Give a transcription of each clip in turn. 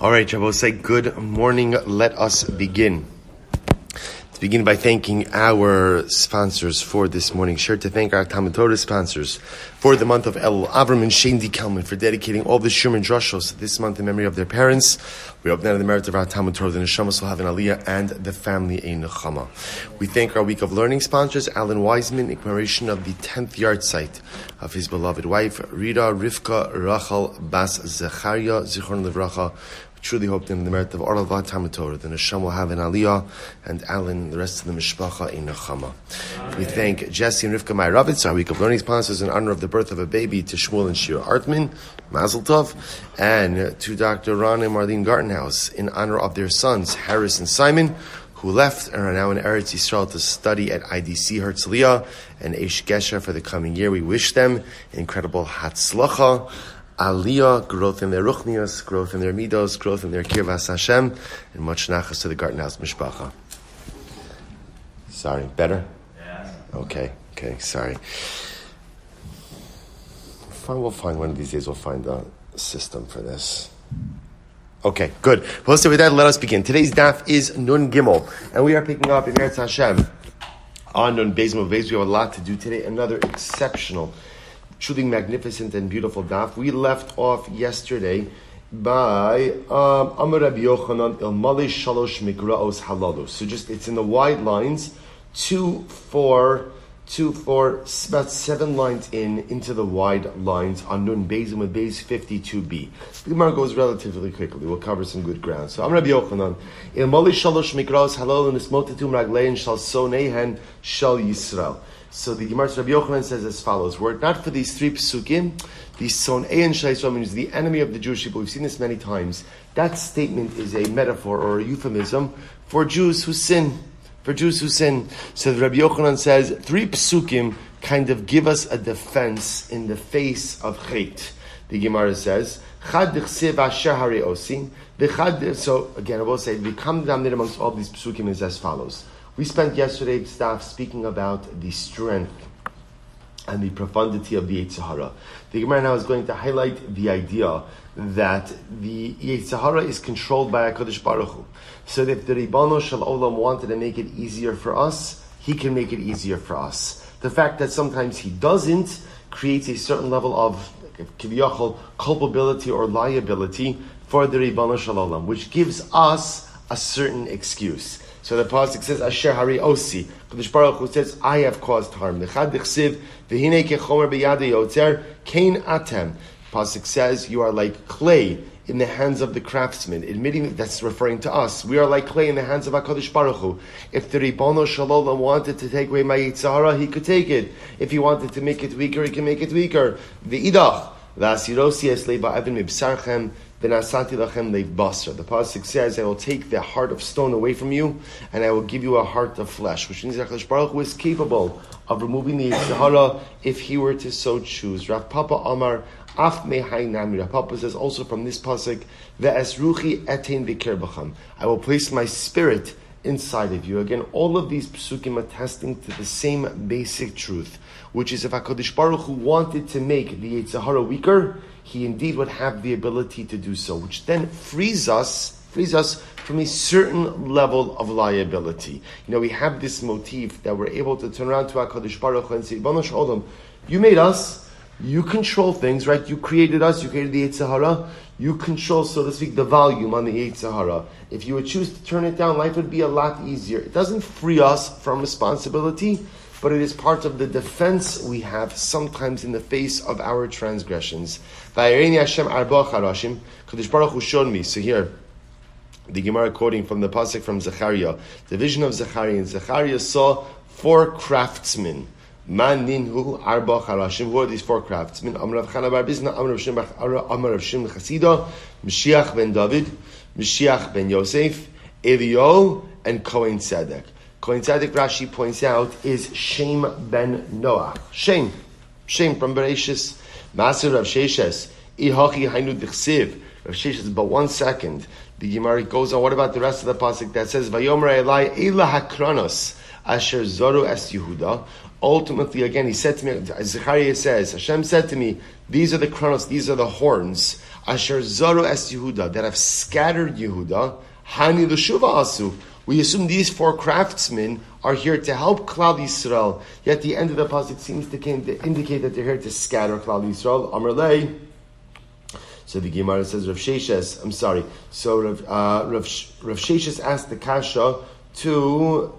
All right, Shabbos, say good morning. Let us begin. To begin by thanking our sponsors for this morning. Sure to thank our Talmud Torah sponsors for the month of Elul, Avraham Shaindy Kelman, for dedicating all the Shur and Drushos this month in memory of their parents. We hope that in the merit of our Talmud Torah, the Neshamas will have an Aliyah and the family a Nechama. We thank our Week of Learning sponsors, Alan Wiseman, in commemoration of the 10th yahrzeit of his beloved wife, Reda, Rivka Rachel, Bas Zecharya, Zecharya. We truly hope that in the merit of all of our Talmud Torah, the Neshama will have an Aliyah, and Alan and the rest of the Mishpacha a Nechama. We thank Jesse and Rivkah Meyerowitz, our Week of Learning sponsors, in honor of the birth of a baby, to Shmuel and Shira Artman, Mazel Tov, and to Dr. Ron and Marlene Gartenhaus, in honor of their sons, Harris and Simon, who left and are now in Eretz Yisrael to study at IDC Herzliya and Aish Gesher for the coming year. We wish them incredible Hatzlacha, Aliyah, growth in their ruchnias, growth in their midos, growth in their kirvas Hashem, and much nachas to the Gartenhaus Mishpacha. Sorry, better? Yes. Okay, sorry. We'll find one of these days, we'll find a system for this. Okay, good. Well, so with that, let us begin. Today's daf is Nun Gimel, and we are picking up in Eretz Hashem on Nun Beis Mov Beis. We have a lot to do today, another exceptional, truly magnificent and beautiful daf. We left off yesterday by Amar Rabbi Yochanan Il Mali Shalosh Mikraos Halalos. So just, it's in the wide lines, 2, 4, about 7 lines into the wide lines on Nun Beis with Beis 52b. The Gemara goes relatively quickly. We'll cover some good ground. So Amar Rabbi Yochanan Il Mali Shalosh Mikraos Halal Nismotetum Raglein Shal Sonehen Shal Yisrael. So the Gemara Rabbi Yochanan says as follows: were it not for these 3 psukim, the Sonei and Shal Yisrael means the enemy of the Jewish people. We've seen this many times. That statement is a metaphor or a euphemism for Jews who sin. So the Rabbi Yochanan says 3 psukim kind of give us a defense in the face of chet. The Gemara says, Chad d'chsev asher harei osi. So again, I will say the common denominator amongst all these psukim is as follows. We spent yesterday's staff speaking about the strength and the profundity of the Zecharya. The Gemara now is going to highlight the idea that the Zecharya is controlled by HaKadosh Baruch Hu. So that if the Ribono Shel Olam wanted to make it easier for us, He can make it easier for us. The fact that sometimes He doesn't creates a certain level of kiviyachol culpability or liability for the Ribono Shel Olam, which gives us a certain excuse. So the pasuk says, "Asher hari osi." Kadosh Baruch Hu says, "I have caused harm." Nechad d'chsiv v'hinei kechomer b'yadei yotzer kein atem. Pasuk says, "You are like clay in the hands of the craftsman," admitting that that's referring to us. We are like clay in the hands of HaKadosh Baruch Hu. If the Ribono Shel Olam wanted to take away my Zecharya, He could take it. If He wanted to make it weaker, He can make it weaker. V'idach v'asirosi es leiba even mibsarchem. The pasuk says, "I will take the heart of stone away from you, and I will give you a heart of flesh," which means that HaKadosh Baruch Hu is capable of removing the Zecharya if He were to so choose. Rav Papa Amar Af Mehai Nami. Rav Papa says also from this pasuk, "Ve'es ruchi etein b'kerbachem." I will place my spirit inside of you. Again, all of these psukim attesting to the same basic truth, which is if HaKadosh Baruch Hu wanted to make the Zecharya weaker, He indeed would have the ability to do so, which then frees us from a certain level of liability. You know, we have this motif that we're able to turn around to HaKadosh Baruch Hu and say, Ribono Shel Olam, you made us, you control things, right? You created us, you created the Zecharya, you control, so to speak, the volume on the Zecharya. If you would choose to turn it down, life would be a lot easier. It doesn't free us from responsibility, but it is part of the defense we have sometimes in the face of our transgressions. Vayireni Hashem arba charashim. Kadosh Baruch Hu showed me. So here, the Gemara quoting from the pasuk from Zecharya, the vision of Zecharya, and Zecharya saw 4 craftsmen. Man ninhu arba charashim. Who are these 4 craftsmen? Amar Rav Chana bar Bizna, Amar Rav Shimon Chasida, Mashiach ben David, Mashiach ben Yosef, Eliyahu, and Kohen Tzedek. Kohen Tzedek, Rashi points out, is Shem ben Noah. Shem from Bereshis. Maser Rav Sheshes, Ihachi Hainu D'chsiv. Rav Sheshes, but 1 second. The Gemara goes on, what about the rest of the pasuk that says, Vayomer Elai Ela Hakranos, Asher Zoru Es Yehuda, Ultimately, again, he said to me, Zecharya says, Hashem said to me, these are the chronos, these are the horns, Asher Zoro es Yehuda, that have scattered Yehuda, Hani L'shuva Asu. We assume these 4 craftsmen are here to help Klal Yisrael, yet the end of the pasuk seems to indicate that they're here to scatter Klal Yisrael. Amar lei. So the Gemara says, Rav Sheshes, I'm sorry, so Rav Sheshes asked the Kasha to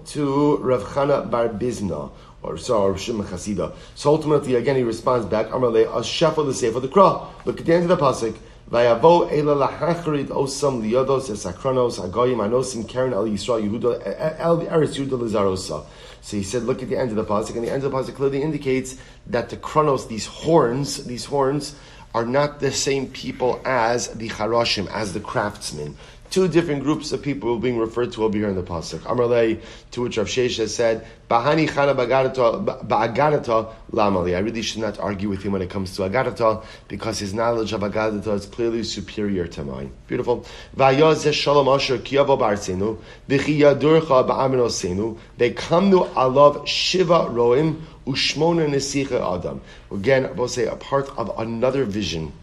Rav Chana Bar Bizna, or Shimon Chasida. So ultimately, again, he responds back, Amar lei, Ashafah l'sefer the Krah. Look at the end of the pasuk. Vayavo ela lahachrid osam liyodos esakranos agoyim anosim karen al Yisrael Yehuda el Eretz Yehuda lezarosa. So he said, look at the end of the pasuk, and the end of the pasuk clearly indicates that the chronos, these horns, are not the same people as the charashim, as the craftsmen. 2 different groups of people being referred to over here in the pasuk. Amarlei, to which Rav Sheshes said, "Bahani chana ba'agadata lamali." I really should not argue with him when it comes to agadata, because his knowledge of agadata is clearly superior to mine. Beautiful. Vayazeh shalom asher kiyavo ba'arsenu v'chi yadurcha ba'aminosenu. They come to alav shiva roim ushmona nesicha adam. Again, I will say a part of another vision.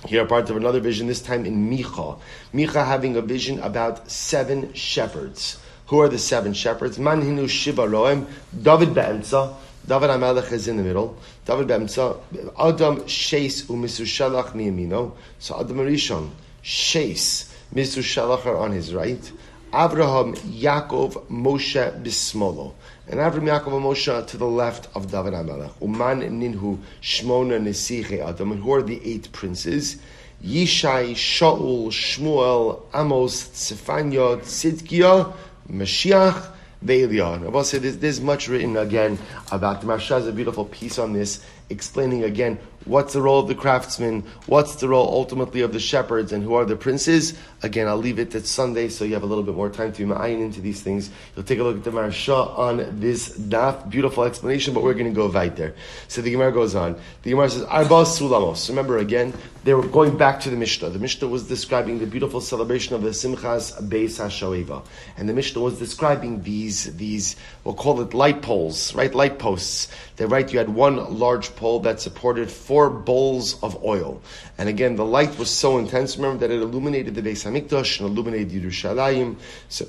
Here, part of another vision, this time in Micha. Micha having a vision about 7 shepherds. Who are the 7 shepherds? Man hinu shiva roem, David be'emtza. David HaMelech is in the middle. David be'emtza. Adam sheis u'misushalach miyamino. So Adam Rishon, sheis, misushalach are on his right. Avraham, Yaakov, Moshe bismolo. And Avraham, Yaakov, and Moshe to the left of David HaMelech. Uman ninhu shmona nesiche Adam. And who are the 8 princes? Yishai, Shaul, Shmuel, Amos, Tzefanya, Tzidkiah, Mashiach, Ve'eliah. I will say there's much written again about the Maharsha has a beautiful piece on this, explaining again what's the role of the craftsmen, what's the role ultimately of the shepherds, and who are the princes. Again, I'll leave it at Sunday so you have a little bit more time to be ma'ayin into these things. You'll take a look at the Maharsha on this daf. Beautiful explanation, but we're going to go right there. So the Gemara goes on. The Gemara says, Arba Sulamos. Remember again, they were going back to the Mishnah. The Mishnah was describing the beautiful celebration of the Simchas Beis HaShoeva. And the Mishnah was describing these, we'll call it light poles, right? Light posts. They you had one large pole that supported 4 bowls of oil. And again, the light was so intense, remember, that it illuminated the Beis HaMikdash and illuminated Yerushalayim. So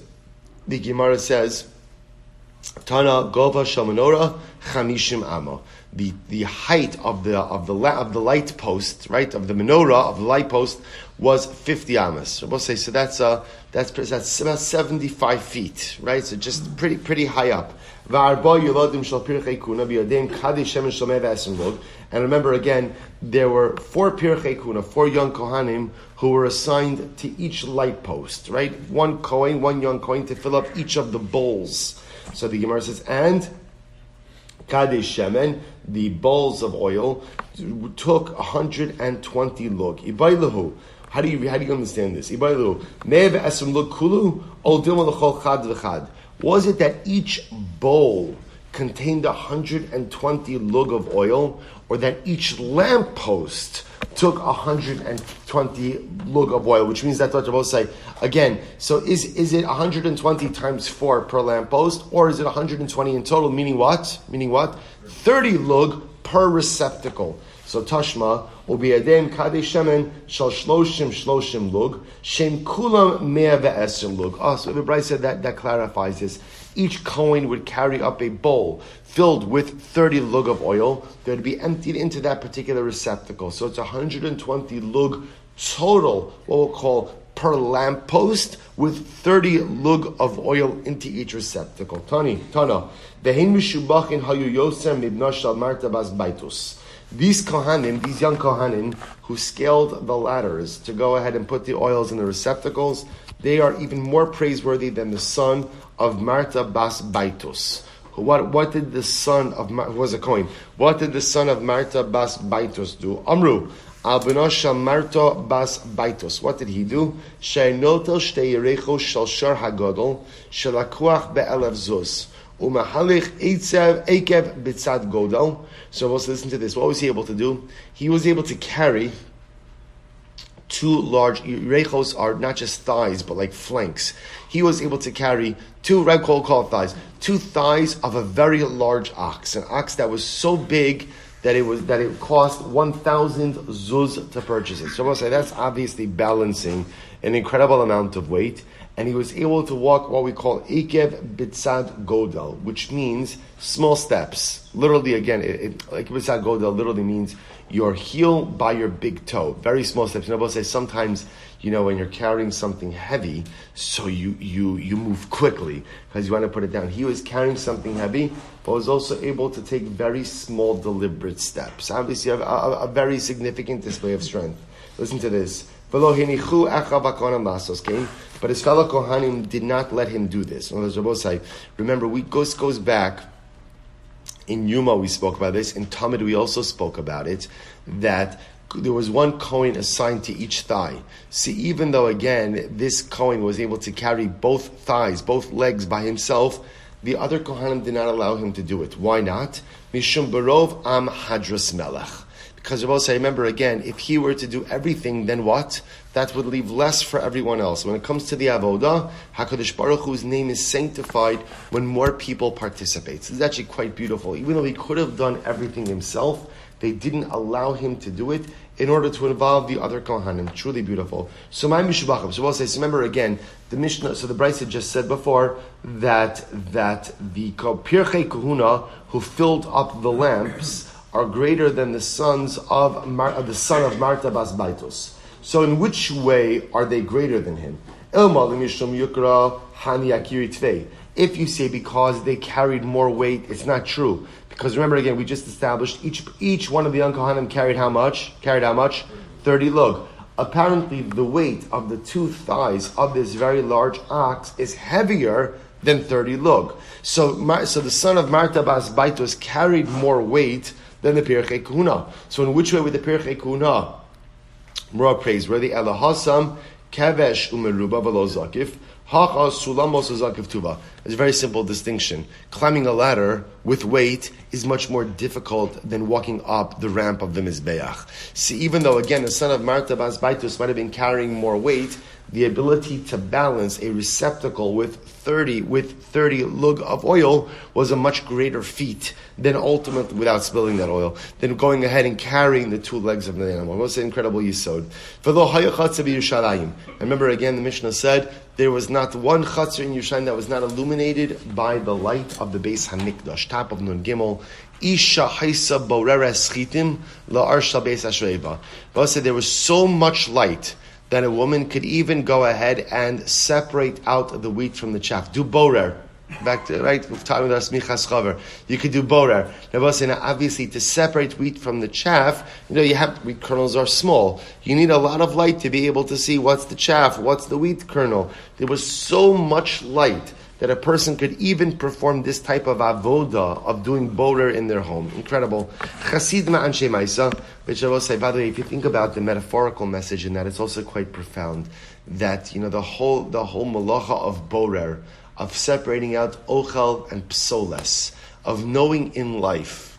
the Gemara says, Tana Gova Shel Menorah Chamishim Amma. The height of the light post, right, of the menorah of the light post was 50 amas. We'll say so. That's about 75 feet, right? So just pretty high up. And remember again, there were 4 pirchei kuna, 4 young kohanim who were assigned to each light post, right? One young kohen to fill up each of the bowls. So the Gemara says, and Kadesh Shemen, the bowls of oil, took 120 lug. Ibailahu. How do you understand this? Ibailahu. Nev esem lug kulu, ol dilma l'chol chad v'chad. Was it that each bowl contained 120 lug of oil, or that each lamppost took 120 lug of oil, which means that what Rabbi say again. So is it 120 times 4 per lamppost, or is it 120 in total? Meaning what? 30 lug per receptacle. So Tashma will be Adem Kadesh Shemen Shal Shloshim Lug Shem Kulam Mea Ve'esrim Lug. So the Bride said that clarifies this. Each Kohen would carry up a bowl filled with 30 lug of oil that would be emptied into that particular receptacle. So it's 120 lug total, what we'll call per lamppost, with 30 lug of oil into each receptacle. Tana. Ve'hen mishubachin hayu yosem mibna shal Marta bas baitus. These kohanim, these young kohanim, who scaled the ladders to go ahead and put the oils in the receptacles, they are even more praiseworthy than the son of Marta bas Baitus. What did the son of who was a Kohen? What did the son of Marta bas Baitus do? Amru al beno shel Marta bas Baitus. What did he do? Sheinotel shtei yerecho shel shar hagadol shelakuach be'elev zuz. Umahalich eitzev ekev bitzad godel. So let's listen to this. What was he able to do? He was able to carry 2 two large, rechos are not just thighs, but like flanks. He was able to carry two thighs of a very large ox, an ox that was so big that it cost 1,000 zuz to purchase it. So we'll say that's obviously balancing an incredible amount of weight. And he was able to walk what we call Ekev Bitzad Godel, which means small steps. Literally, again, like Bitzad Godel literally means your heel by your big toe. Very small steps. You know, we'll say sometimes, when you're carrying something heavy, so you move quickly because you want to put it down. He was carrying something heavy, but was also able to take very small, deliberate steps. Obviously, a very significant display of strength. Listen to this. But his fellow Kohanim did not let him do this. Remember, goes back, in Yuma we spoke about this, in Talmud we also spoke about it, that there was one Kohen assigned to each thigh. See, even though, again, this Kohen was able to carry both thighs, both legs by himself, the other Kohanim did not allow him to do it. Why not? Mishum barov am hadras melech. Because Rabbi say, remember again, if he were to do everything, then what? That would leave less for everyone else. When it comes to the avodah, HaKadosh Baruch Hu's name is sanctified when more people participate. This is actually quite beautiful. Even though he could have done everything himself, they didn't allow him to do it in order to involve the other Kohanim. Truly beautiful. So my Mishubachim. So we'll say, so remember again, the Mishnah, so the Brisa had just said before that the Pirchei Kahuna who filled up the lamps are greater than the son of Marta Bas Baitos. So in which way are they greater than him? If you say because they carried more weight, it's not true. Because remember again, we just established each one of the young Kohanim carried how much? 30 lug. Apparently the weight of the two thighs of this very large ox is heavier than 30 lug. So the son of Marta Bas Baitos carried more weight than the Pirchei Kahuna. So in which way would the Pirchei Kahuna more praiseworthy? Elahasam kavesh umeruba v'lo zakif hacha sulamos zakif tuva. It's a very simple distinction. Climbing a ladder with weight is much more difficult than walking up the ramp of the Mizbeach. See, even though again the son of Marta Bas Baitos might have been carrying more weight, the ability to balance a receptacle with 30 lug of oil was a much greater feat than ultimately, without spilling that oil, than going ahead and carrying the two legs of the animal. It was an incredible yisod. Remember again, the Mishnah said there was not one chatzar in Yerushalayim that was not illuminated by the light of the Beis Hamikdash. Top of Nun Gimel. Isha haisa borera schitim la'arsha Beis Hashreiva. God said there was so much light that a woman could even go ahead and separate out the wheat from the chaff. Do borer. Back to, right, we've talked about smichas chaver. You could do borer. Now, obviously, to separate wheat from the chaff, wheat kernels are small. You need a lot of light to be able to see what's the chaff, what's the wheat kernel. There was so much light that a person could even perform this type of avoda of doing borer in their home. Incredible. Chasid ma'anshe ma'isa, which I will say, by the way, if you think about the metaphorical message in that, it's also quite profound. That, the whole malacha of borer, of separating out ochel and psoles, of knowing in life,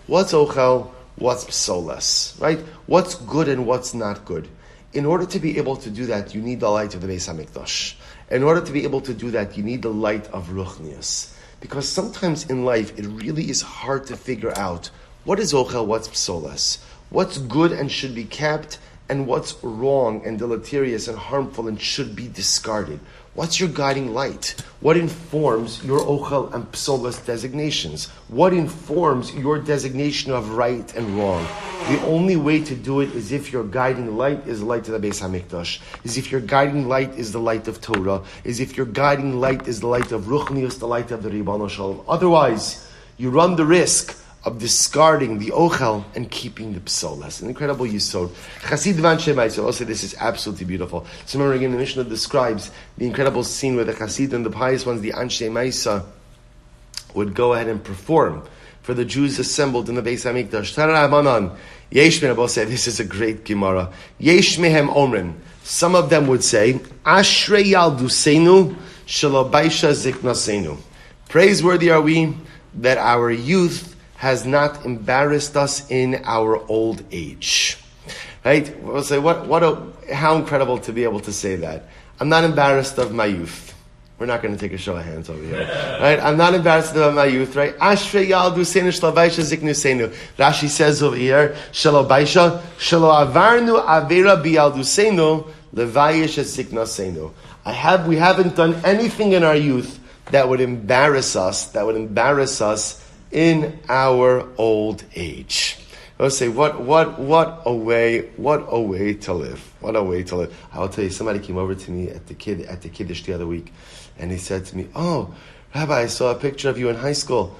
what's ochel, what's psoles, right? What's good and what's not good. In order to be able to do that, you need the light of the Beis Hamikdash. In order to be able to do that, you need the light of Ruchnius. Because sometimes in life, it really is hard to figure out what is ochel, what's psoles, what's good and should be kept, and what's wrong and deleterious and harmful and should be discarded. What's your guiding light? What informs your ochel and psolas designations? What informs your designation of right and wrong? The only way to do it is if your guiding light is the light of the Beis Hamikdash, is if your guiding light is the light of Torah, is if your guiding light is the light of Ruchnius, the light of the Ribbon Shalom. Otherwise, you run the risk of discarding the ochel and keeping the psolas. An incredible yisod. Chasid van Shemai. Also, this is absolutely beautiful. So remember again, the Mishnah describes the incredible scene where the Chasid and the pious ones, the Anshe Maisa, would go ahead and perform for the Jews assembled in the Beis Hamikdash. Tara'amanan. Yesh mehem, say, this is a great Gemara. Yesh mehem omrin. Some of them would say, Ashrei yalduseinu shalabaisha ziknaseinu. Praiseworthy are we that our youth has not embarrassed us in our old age. Right? We'll say, how incredible to be able to say that. I'm not embarrassed of my youth. We're not going to take a show of hands over here. Right? I'm not embarrassed of my youth, right? Ashrei yalduseinu shelo baisha ziknuseinu. Rashi says over here, shelo baisha, shelo avarnu avera biyalduseinu, levayish ziknaseinu. We haven't done anything in our youth that would embarrass us in our old age. I'll say, what a way to live. What a way to live. I'll tell you, somebody came over to me at the Kiddush the other week, and he said to me, "Oh, Rabbi, I saw a picture of you in high school."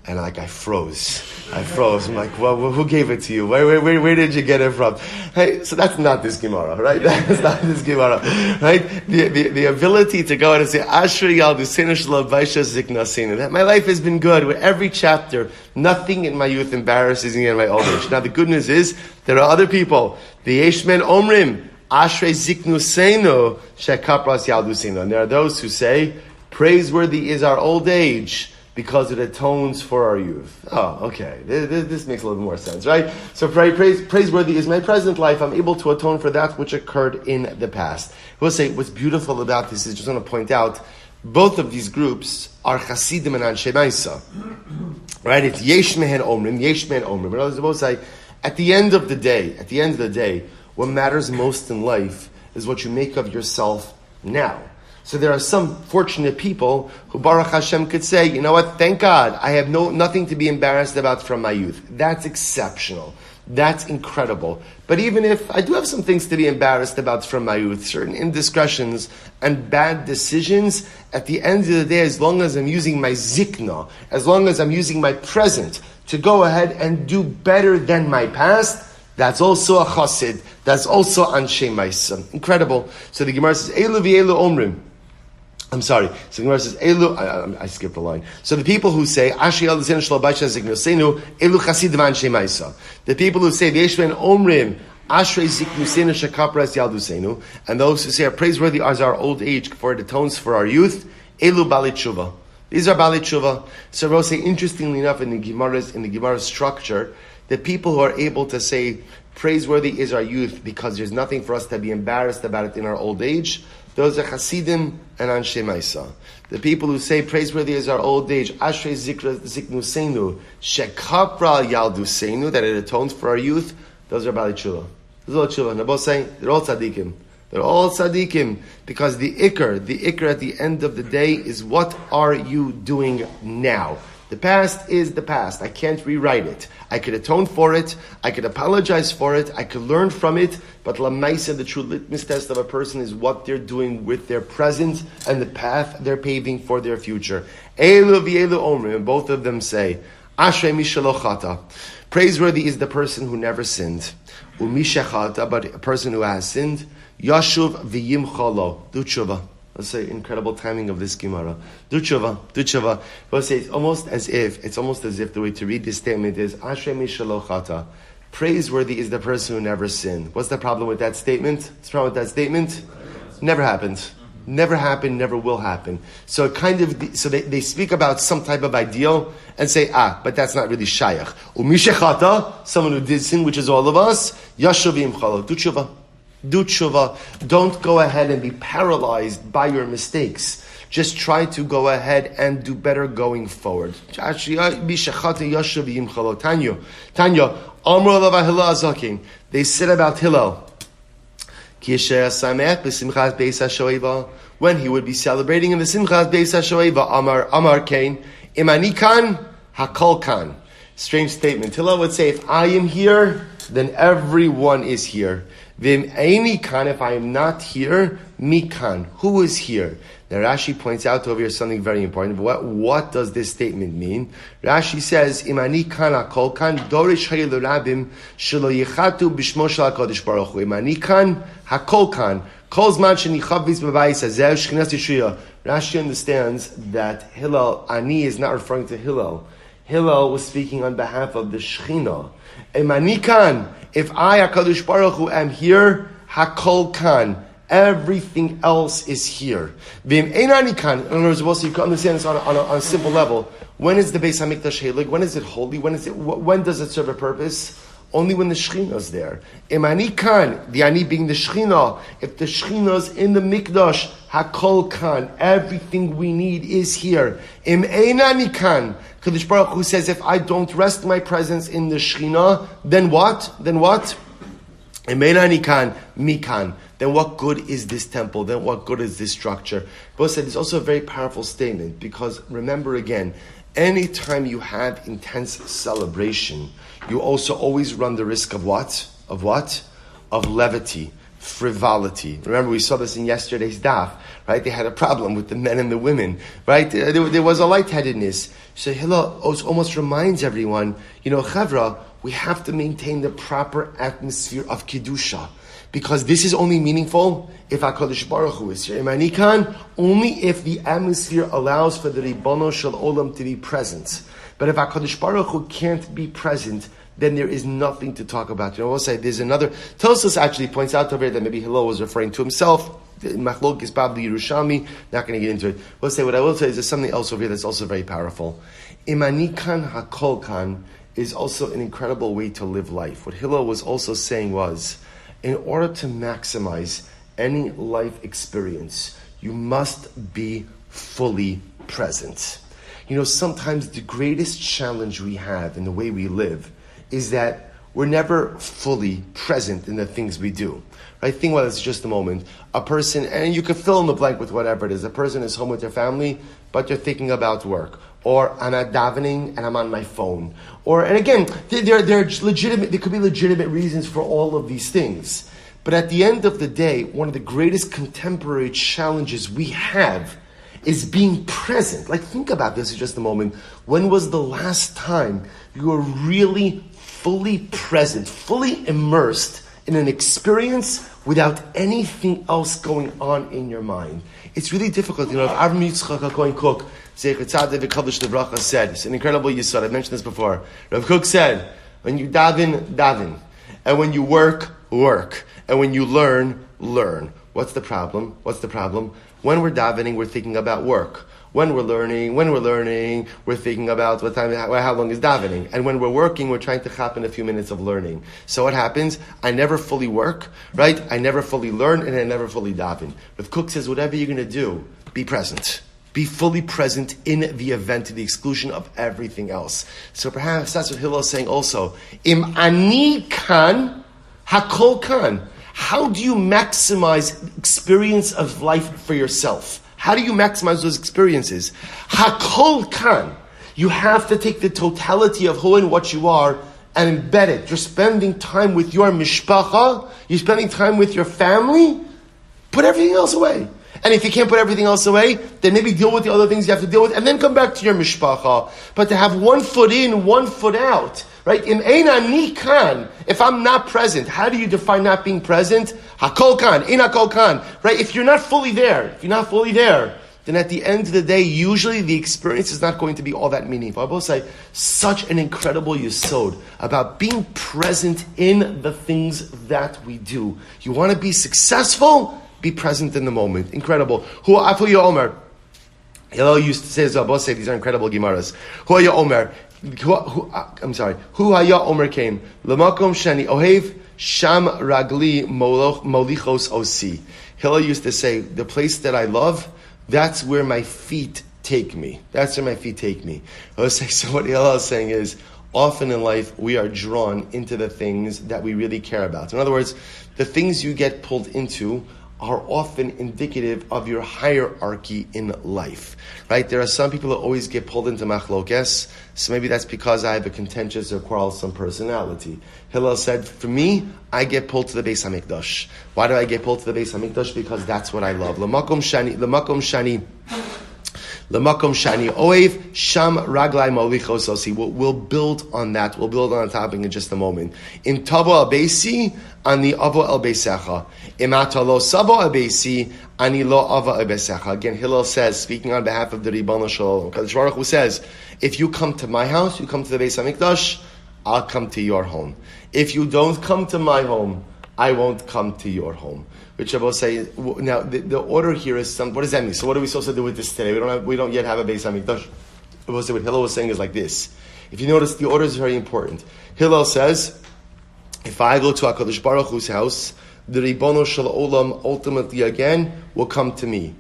And I froze. I'm like, well, who gave it to you? Where did you get it from? Hey, so that's not this Gemara, right? That's not this Gemara, right? The ability to go out and say, Ashrei yalduseinu shelo baisha ziknaseinu. That my life has been good with every chapter. Nothing in my youth embarrasses me in my old age. Now the good news is, there are other people. The Aish men omrim, Ashrei ziknuseinu shekapras yalduseinu. And there are those who say, praiseworthy is our old age, because it atones for our youth. Oh, okay. This makes a little bit more sense, right? So praiseworthy is my present life. I'm able to atone for that which occurred in the past. We'll say what's beautiful about this is, just want to point out, both of these groups are Hasidim and Anshe Maisa. Right? It's Yesh Mehen Omrim, Yesh Mehen Omrim. But others will say, at the end of the day, what matters most in life is what you make of yourself now. So there are some fortunate people who Baruch Hashem could say, you know what, thank God, I have nothing to be embarrassed about from my youth. That's exceptional. That's incredible. But even if I do have some things to be embarrassed about from my youth, certain indiscretions and bad decisions, at the end of the day, as long as I'm using my zikna, as long as I'm using my present to go ahead and do better than my past, that's also a chassid. That's also anshe ma'isa. Incredible. So the Gemara says, Elu v'elu omrim. I'm sorry. So the Gemara says, Elu, I skipped a line. So the people who say, Ashrei yalduseinu shelo baisha ziknuseinu, Elu chasidim anshe ma'isa. The people who say, V'yesh men omrim, Ashrei ziknuseinu shekapras yalduseinu, and those who say, are praiseworthy as our old age, for it atones for our youth, Elu bali tshuva. These are bali tshuva. So we'll say, interestingly enough, in the Gemara's structure, the people who are able to say, praiseworthy is our youth because there's nothing for us to be embarrassed about it in our old age, those are Hasidim and Anshe Maisa. The people who say praiseworthy is our old age, Ashrei ziknuseinu, shekapra yalduseinu, that it atones for our youth, those are Bali Tshuva. Those are all Tshuva. And they're both saying, they're all tzaddikim. They're all tzaddikim. Because the ikr at the end of the day is, what are you doing now? The past is the past. I can't rewrite it. I could atone for it. I could apologize for it. I could learn from it. But Lamaisa, the true litmus test of a person is what they're doing with their present and the path they're paving for their future. Elu v'elu omrim, and both of them say, Ashrei mishelo chata. Praiseworthy is the person who never sinned. Umishechata, but a person who has sinned. Yashuv v'yimchalo. Do tshuva. Let's say incredible timing of this Gemara. Do tshuva. Let's say it's almost as if the way to read this statement is Ashrei mishelo chata. Praiseworthy is the person who never sinned. What's the problem with that statement? What's the problem with that statement? Never happened. Never happened, never will happen. So they speak about some type of ideal and say, but that's not really shayach. Umishechata, someone who did sin, which is all of us, yashuv v'yimchalo. Do tshuva. Do tshuva. Don't go ahead and be paralyzed by your mistakes. Just try to go ahead and do better going forward. Tanya, they said about Hillel, when he would be celebrating in the Simchas Beis HaShoeva, Amar Kain, Imani kan, Hakol kan. Strange statement. Hillel would say, if I am here, then everyone is here. Vim Eini kan, if I am not here, Mi kan. Who is here? Now Rashi points out over here something very important. What does this statement mean? Rashi says, Imani kan hakol kan, dorish hayil rabim, shelo yichatu b'shmo shel HaKadosh Baruch Hu. Imani kan hakol kan. Kol zman shenichav v'bayis hazeh shchinas Yeshua. Rashi understands that Hillel, Ani, is not referring to Hillel. Hillel was speaking on behalf of the Shechina. Imani kan, if I, HaKadosh Baruch Hu, am here, hakol kan. Everything else is here. Vim einani kan. In other words, you can understand this on a simple level. When is the Beis Hamikdash Heilig? When is it holy? When does it serve a purpose? only when the Shechina is there. Im ani kan, the ani being the Shechina, if the Shechina is in the mikdash, hakol kan, everything we need is here. Im ein ani kan, Kadosh Baruch Hu says, if I don't rest my presence in the Shechina, then what? Then what? Im ein ani kan, mikan. Then what good is this temple? Then what good is this structure? But said it's also a very powerful statement, because remember again, anytime you have intense celebration, you also always run the risk of what? Of what? Of levity, frivolity. Remember, we saw this in yesterday's daf, right? They had a problem with the men and the women, right? There was a lightheadedness. So Hillel almost reminds everyone, Chavra, we have to maintain the proper atmosphere of Kiddusha. Because this is only meaningful if HaKadosh Baruch Hu is here. Imanikan, only if the atmosphere allows for the Ribono Shel Olam to be present. But if HaKadosh Baruch Hu can't be present, then there is nothing to talk about. We'll say there's another. Tosfos actually points out over here that maybe Hillel was referring to himself. Machlok is probably Yerushalmi. Not going to get into it. We'll say what I will say is there's something else over here that's also very powerful. Imanikan Hakol Kan is also an incredible way to live life. What Hillel was also saying was, in order to maximize any life experience, you must be fully present. Sometimes the greatest challenge we have in the way we live is that we're never fully present in the things we do. Right? Think about this just a moment. A person, and you could fill in the blank with whatever it is. A person is home with their family, but they're thinking about work. Or I'm at davening and I'm on my phone. And again, there could be legitimate reasons for all of these things. But at the end of the day, one of the greatest contemporary challenges we have is being present. Like, think about this for just a moment. When was the last time you were really fully present, fully immersed in an experience without anything else going on in your mind? It's really difficult. If Avraham Shaindy Kelman, Zecharya said, it's an incredible yahrzeit. I've mentioned this before. Rav Kook said, when you daven, and when you work, and when you learn. What's the problem? When we're davening, we're thinking about work. When we're learning, we're thinking about what time, how long is davening. And when we're working, we're trying to happen a few minutes of learning. So what happens? I never fully work, right? I never fully learn, and I never fully daven. Rav Kook says, whatever you're going to do, be present. Be fully present in the event to the exclusion of everything else. So perhaps that's what Hillel is saying also. Im ani kan, hakol kan. How do you maximize experience of life for yourself? How do you maximize those experiences? Hakol kan. You have to take the totality of who and what you are and embed it. You're spending time with your mishpacha. You're spending time with your family. Put everything else away. And if you can't put everything else away, then maybe deal with the other things you have to deal with, and then come back to your mishpacha. But to have one foot in, one foot out, right? Im ein ani kan. If I'm not present, how do you define not being present? Hakol kan, ein hakol kan, right? If you're not fully there, then at the end of the day, usually the experience is not going to be all that meaningful. I will say, such an incredible yesod about being present in the things that we do. You want to be successful? Be present in the moment. Incredible. Hu afu yomer. Hillel used to say, say these are incredible gemaras. Hu haya omer. Hu haya omer came. Lamakom shani ohev sham ragli molichos osi. Hillel used to say, the place that I love, that's where my feet take me. So what Hillel is saying is, often in life, we are drawn into the things that we really care about. In other words, the things you get pulled into are often indicative of your hierarchy in life, right? There are some people that always get pulled into machlokes, so maybe that's because I have a contentious or quarrelsome personality. Hillel said, for me, I get pulled to the Beis HaMikdash. Why do I get pulled to the Beis HaMikdash? Because that's what I love. L'makom shani oev sham raglai molichos osi. We'll build on that. We'll build on the topic in just a moment. Im tavo al beisi ani avo el beisecha. Im atalo savo al beisi ani lo avo el beisecha. Again, Hillel says, speaking on behalf of the Ribono Shel Olam, Kadosh Baruch Hu says, if you come to my house, you come to the Beis HaMikdash, I'll come to your home. If you don't come to my home, I won't come to your home. Which I will say, now the order here is what does that mean? So what are we supposed to do with this today? We don't yet have a Beis HaMikdash. I will say what Hillel was saying is like this. If you notice, the order is very important. Hillel says, If I go to HaKadosh Baruch Hu's house, the Ribono Shel Olam ultimately again will come to me.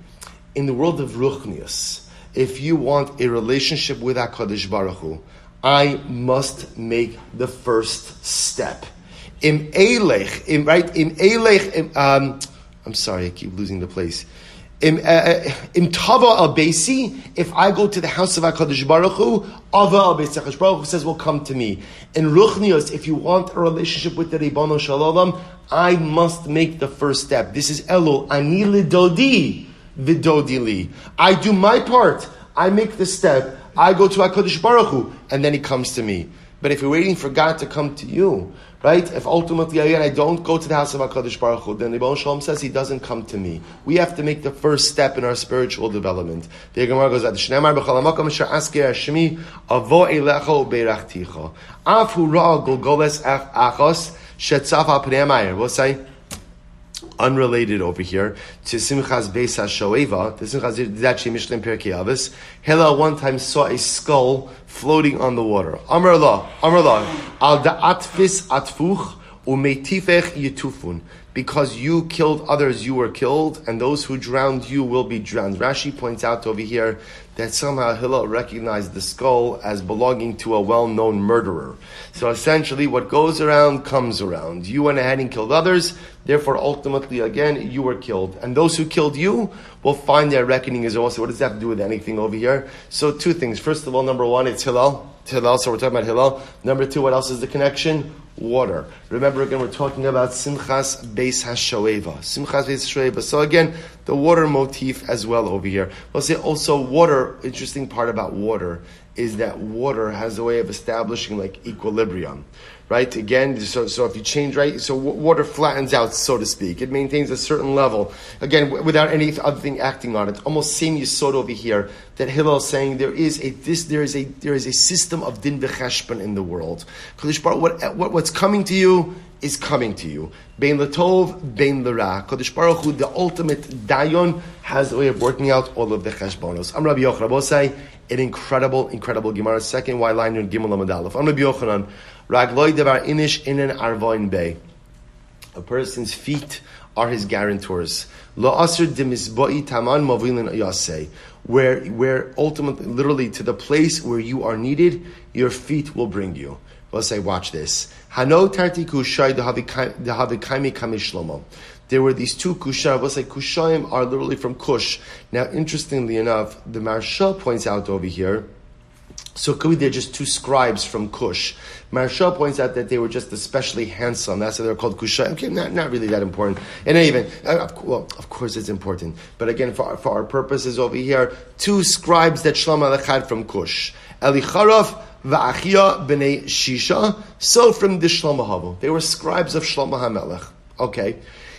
In the world of Ruchnius, if you want a relationship with HaKadosh Baruch Hu, I must make the first step. I'm sorry, I keep losing the place. Im Tava al Beisi, if I go to the house of HaKadosh Baruch Hu, Ava al Beisi, HaKadosh Baruch Hu says, will come to me. In Ruchnius, if you want a relationship with the Ribono Shel Olam, I must make the first step. This is Elul, Ani lidodi, vidodi li. I do my part. I make the step. I go to HaKadosh Baruch Hu, and then he comes to me. But if you're waiting for God to come to you, right? If ultimately again I don't go to the house of HaKadosh Baruch Hu, then the Ribbono Shel Olam says he doesn't come to me. We have to make the first step in our spiritual development. The Gemara goes, "Shneimar b'chol hamakom asher asker Hashemi avo elecha ubeirachticha af hu ra'a golgoles achos shetzaf al pnei hamayir." We'll say unrelated over here to Simchas Beis HaShoeva. The Simchas is actually Mishlei Pirkei Avos. Hillel one time saw a skull floating on the water. Amar Allah, al da'atfis atfuch umetifech yitufun. Because you killed others, you were killed, and those who drowned you will be drowned. Rashi points out over here that somehow Hillel recognized the skull as belonging to a well-known murderer. So essentially, what goes around comes around. You went ahead and killed others, therefore ultimately again, you were killed. And those who killed you will find their reckoning as well. So what does that have to do with anything over here? So two things. First of all, number one, it's Hillel, so we're talking about Hillel. Number two, what else is the connection? Water. Remember again, we're talking about Simchas Beis HaShoeva. Simchas Beis HaShoeva. So again, the water motif as well over here. We'll say also water, interesting part about water is that water has a way of establishing like equilibrium. Right? Again, so if you change, right? So water flattens out, so to speak. It maintains a certain level. Again, without any other thing acting on it. Almost same yesod over here that Hillel is saying there is a system of din v'cheshbon in the world. What's coming to you is coming to you. Bein l'tov, bein l'ra. Kodesh Baruch Hu, the ultimate dayon, has a way of working out all of the cheshbonos. Rabbi Yochanan, an incredible Gemara. Second Y line in Gimel Amud Aleph. Rabbi Yochanan, Ragloi devar inish inen arvoin bay. A person's feet are his guarantors. Lo asr demisboi taman movilin yaseh. Where ultimately, literally, to the place where you are needed, your feet will bring you. We'll say, watch this. Hano tarti kushai dehavikaimi kamishlomo. There were these two kushayim. We'll say kushayim are literally from Kush. Now, interestingly enough, the Maharsha points out over here, so could be they're just two scribes from Kush. Maharsha points out that they were just especially handsome. That's why they're called kushayim. Okay, not really that important. And even, of course it's important. But again, for our purposes over here, two scribes that Shlomo Melech had from Kush. Elicharov v'Achia b'nei Shisha. So from the Shlomo Havu. They were scribes of Shlomo HaMelech. Okay.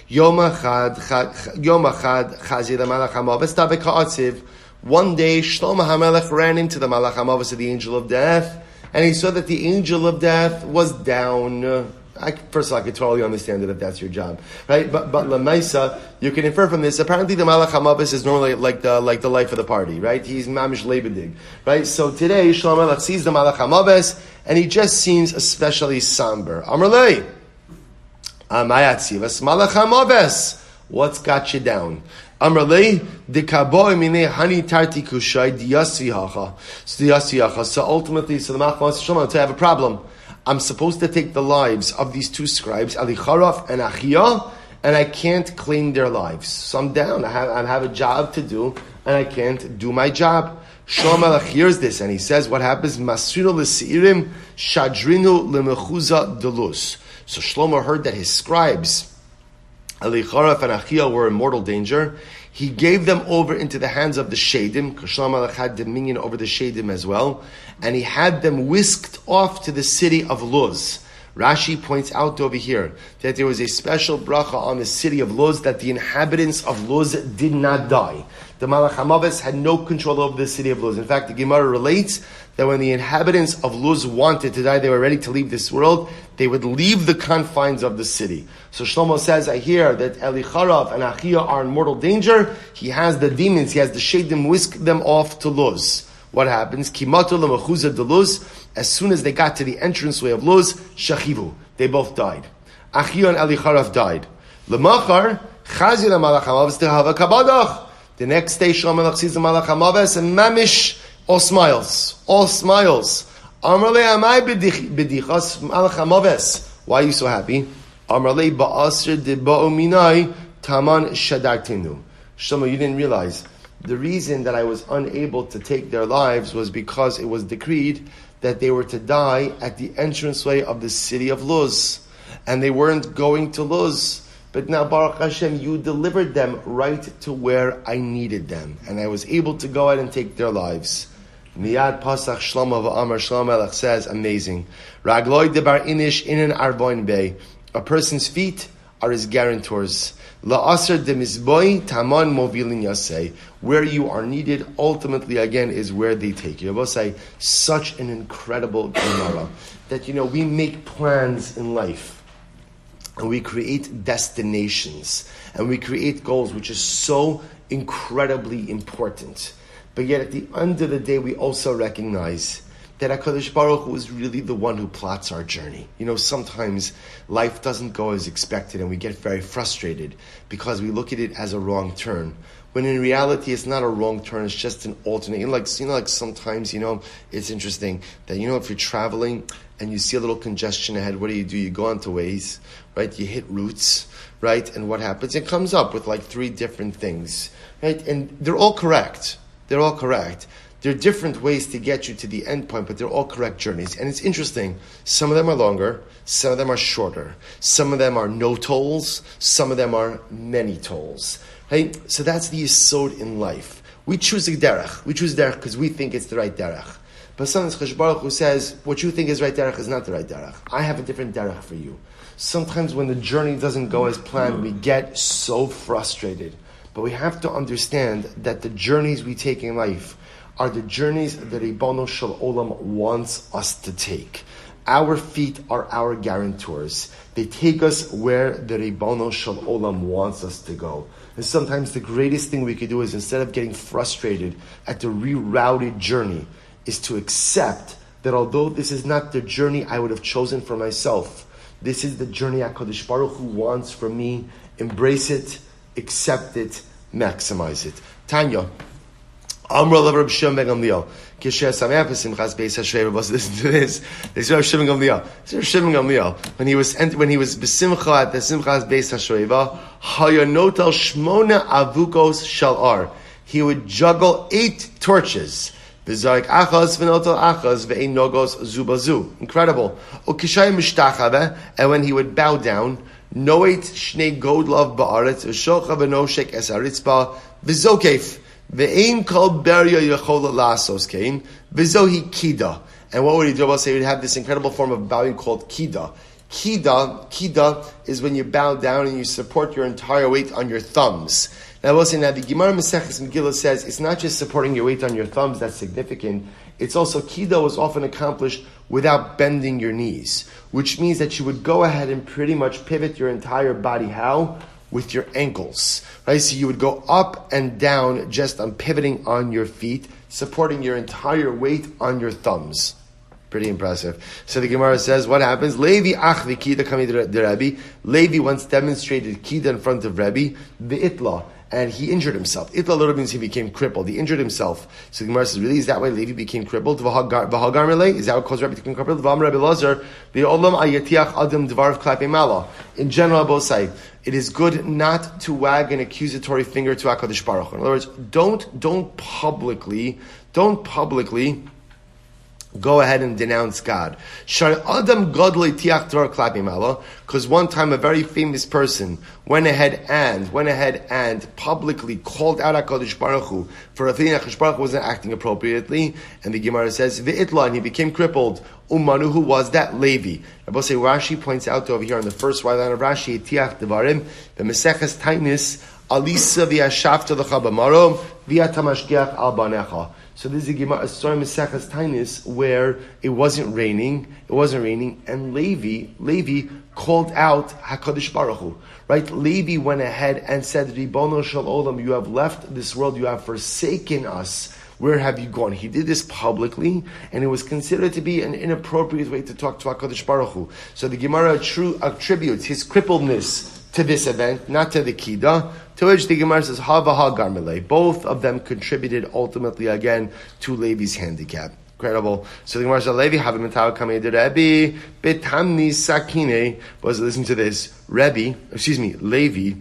Yom Achad Chazir HaMelech HaMavis Tavek HaAtziv. One day, Shlomo HaMelech ran into the Malach HaMavis of the angel of death, and he saw that the angel of death was down. First of all, I could totally understand it if that's your job, right? But Lamaisa, you can infer from this. Apparently, the Malach HaMavis is normally like the life of the party, right? He's mamish leibedig, right? So today, Shlomo HaMelech sees the Malach HaMavis, and he just seems especially somber. Amrlei, Amayatzivas Malach HaMavis. What's got you down? Amrlei dekabo mine hani tarti kushai diyasvihacha. So ultimately, so the Malach wants to have a problem. I'm supposed to take the lives of these two scribes, Alicharov and Achia, and I can't claim their lives. So I'm down. I have a job to do, and I can't do my job. Shlomo Melech hears this, and he says, what happens? Masrino l'seirim shadrinu lemechuza delus. So Shlomo heard that his scribes, Alicharov and Achia, were in mortal danger. He gave them over into the hands of the Shadim, because Shlomo Melech had dominion over the Shadim as well, and he had them whisked off to the city of Luz. Rashi points out over here that there was a special bracha on the city of Luz that the inhabitants of Luz did not die. The Malach HaMavis had no control over the city of Luz. In fact, the Gemara relates that when the inhabitants of Luz wanted to die, they were ready to leave this world, they would leave the confines of the city. So Shlomo says, I hear that Elicharov and Achia are in mortal danger. He has the demons, he has the Shadim whisk them off to Luz. What happens? Kimatu l'mechuza de Luz. As soon as they got to the entranceway of Luz, shachivu. They both died. Achion Elicharaf died. Lemachar, Chazi LaMalach HaMaves Tehava Kabadach. The next day, Shlomo Melech sees the Malach HaMaves, and Mamish, all smiles. Amrle Amai B'dichas Malach HaMaves. Why are you so happy? Amrle Ba'asr De Ba'ominai Taman Shadartenu. Shlomo, you didn't realize. The reason that I was unable to take their lives was because it was decreed that they were to die at the entranceway of the city of Luz. And they weren't going to Luz. But now, Baruch Hashem, you delivered them right to where I needed them. And I was able to go out and take their lives. Miyad Pasach Shlomo V'Amar Shlomo Melech says, amazing. Ragloi debar inish inen arboin bey. A person's feet are his guarantors. La'asr de mizboi taman movilin yasei. Where you are needed, ultimately, again, is where they take you. I will say, such an incredible Gemara. That, we make plans in life. And we create destinations. And we create goals, which is so incredibly important. But yet, at the end of the day, we also recognize that HaKadosh Baruch Hu is really the one who plots our journey. Sometimes life doesn't go as expected and we get very frustrated because we look at it as a wrong turn. When in reality, it's not a wrong turn, it's just an alternate. Like sometimes, it's interesting that, if you're traveling and you see a little congestion ahead, what do? You go onto Waze, right? You hit routes, right? And what happens? It comes up with 3 different things, right? And they're all correct. There are different ways to get you to the end point, but they're all correct journeys. And it's interesting. Some of them are longer. Some of them are shorter. Some of them are no tolls. Some of them are many tolls. Right? So that's the yesod in life. We choose a derech. We choose derech because we think it's the right derech. But sometimes Cheshbon Baruch Hu says, what you think is right derech is not the right derech. I have a different derech for you. Sometimes when the journey doesn't go as planned, we get so frustrated. But we have to understand that the journeys we take in life are the journeys that Ribono Shel Olam wants us to take. Our feet are our guarantors. They take us where the Ribono Shel Olam wants us to go. And sometimes the greatest thing we could do is, instead of getting frustrated at the rerouted journey, is to accept that although this is not the journey I would have chosen for myself, this is the journey HaKadosh Baruch Hu wants for me. Embrace it, accept it, maximize it. Tanya. Amra Rabbi Shimon ben Gamliel. Gesher Sameach B'Simchas Beis HaShrei. Listen to this. This is Rabbi Shimon ben Gamliel. This is Rabbi Shimon ben Gamliel. When he was B'Simcha at the Simchas Beis HaShrei, Hayanotel Shmona Avukos Shalar. He would juggle 8 torches. V'Zarik Achaz V'Notel Achaz V'Ein Nogos Zubazu. Incredible. Ukishay Mishtachave. And when he would bow down, Noet Shnei Godlav Ba'aretz V'Shocha V'Noshek Es Haritzpa V'Zokef. Ve'ein kol beria yechola lasos kain v'zohi kida. And what would he do? I'll say he would have this incredible form of bowing called kida. Kida is when you bow down and you support your entire weight on your thumbs. Now, we'll say, the Gemara Maseches Megillah says it's not just supporting your weight on your thumbs that's significant. It's also kida was often accomplished without bending your knees, which means that you would go ahead and pretty much pivot your entire body. How? With your ankles, right? So you would go up and down just on pivoting on your feet, supporting your entire weight on your thumbs. Pretty impressive. So the Gemara says, what happens? Levi achvi kida coming to the Rebbe. Levi once demonstrated kida in front of Rebbe, the itla, and he injured himself. Itla literally means he became crippled. He injured himself. So the Gemara says, really, is that why Levi became crippled? V'hagar melei? Is that what caused Rebbe to become crippled? V'am Rebbe Lazar, v'olam ayatiach adam dvar klape mala. In general, both sides, it is good not to wag an accusatory finger to HaKadosh Baruch Hu. In other words, don't publicly go ahead and denounce God. Because one time a very famous person went ahead and publicly called out HaKadosh Baruch Hu for a thing HaKadosh Baruch Hu wasn't acting appropriately, and the Gemara says, V'itla, and he became crippled. Umanu, who was that? Levi. Rabbi say Rashi points out over here on the first white line of Rashi, Tiach Devarim, the Meseches Tainis, Alisa v'yashafta l'chabamaro, v'yatamashgiach al banecha. So this is a story Meseches Tainis where it wasn't raining, and Levi called out HaKadosh Baruch Hu. Right? Levi went ahead and said, Ribono Shel Olam, you have left this world, you have forsaken us. Where have you gone? He did this publicly, and it was considered to be an inappropriate way to talk to HaKadosh Baruch Hu. So the Gemara attributes his crippledness to this event, not to the Kida, to which the Gemara says, Hava HaGarmele. Both of them contributed ultimately again to Levi's handicap. Incredible. So the Gemara says, Levi Havimatawa Kamei de Rebbe, Betamni Sakine. Was listen to this. Levi,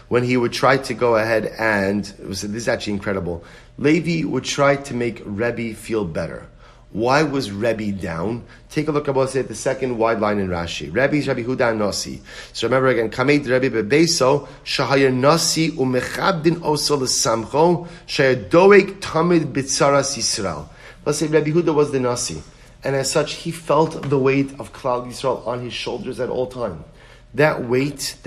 when he would try to go ahead and, this is actually incredible, Levi would try to make Rebbe feel better. Why was Rebbe down? Take a look at the second wide line in Rashi. Rebbe's Rabbi Huda Nasi. So remember again, Kamei de Rebbe bebeso, Shahayar Nasi umechabdin oso l'samcho, Shahayar doeg tamid bitzaras Yisrael. Let's say Rabbi Huda was the Nasi, and as such, he felt the weight of Klal Yisrael on his shoulders at all time. That weight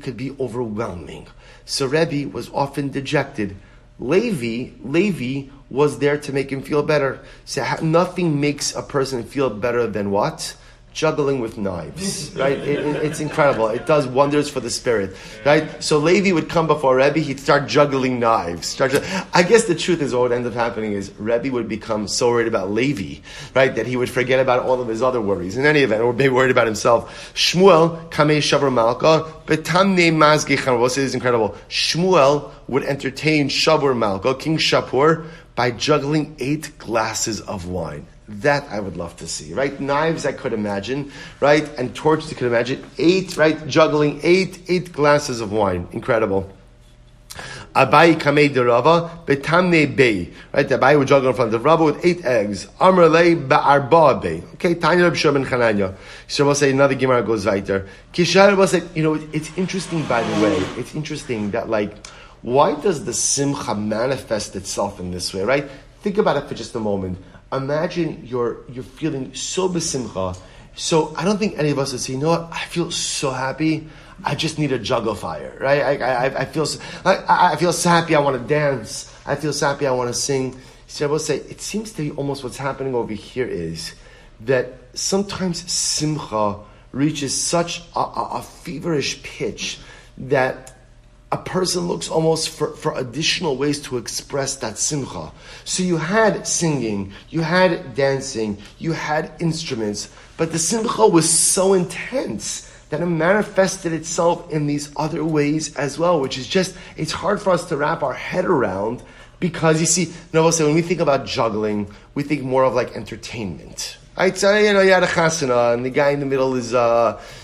could be overwhelming. So Rebbe was often dejected. Levi was there to make him feel better. So nothing makes a person feel better than what? Juggling with knives, right? It's incredible. It does wonders for the spirit, right? So Levi would come before Rebbe, he'd start juggling knives. I guess the truth is what would end up happening is Rebbe would become so worried about Levi, right, that he would forget about all of his other worries. In any event, or maybe worried about himself. Shmuel, Kamei Shavar Malka, Betamne Mazgechan. This is incredible. Shmuel would entertain Shavar Malka, King Shapur, by juggling 8 glasses of wine. That I would love to see, right? Knives I could imagine, right? And torches I could imagine. 8, right? Juggling 8 glasses of wine. Incredible. Abai kamei de Rava, betamne bei. Right? Abai would juggle in front of Rava with 8 eggs. Amrlei ba'arba bei. Okay, Tanya Reb Shimon Chananya. So we'll say another Gemara goes weiter. Kishar will say, it's interesting by the way. It's interesting that why does the simcha manifest itself in this way, right? Think about it for just a moment. Imagine you're feeling so besimcha. So I don't think any of us would say, you know what? I feel so happy. I just need a jug of fire, right? I feel so happy. I want to dance. I feel so happy. I want to sing. So I will say, it seems to be almost what's happening over here is that sometimes simcha reaches such a feverish pitch that a person looks almost for additional ways to express that simcha. So you had singing, you had dancing, you had instruments, but the simcha was so intense that it manifested itself in these other ways as well, which is just, it's hard for us to wrap our head around because you see, when we think about juggling, we think more of entertainment. Right? So, you had a chasana, and the guy in the middle is,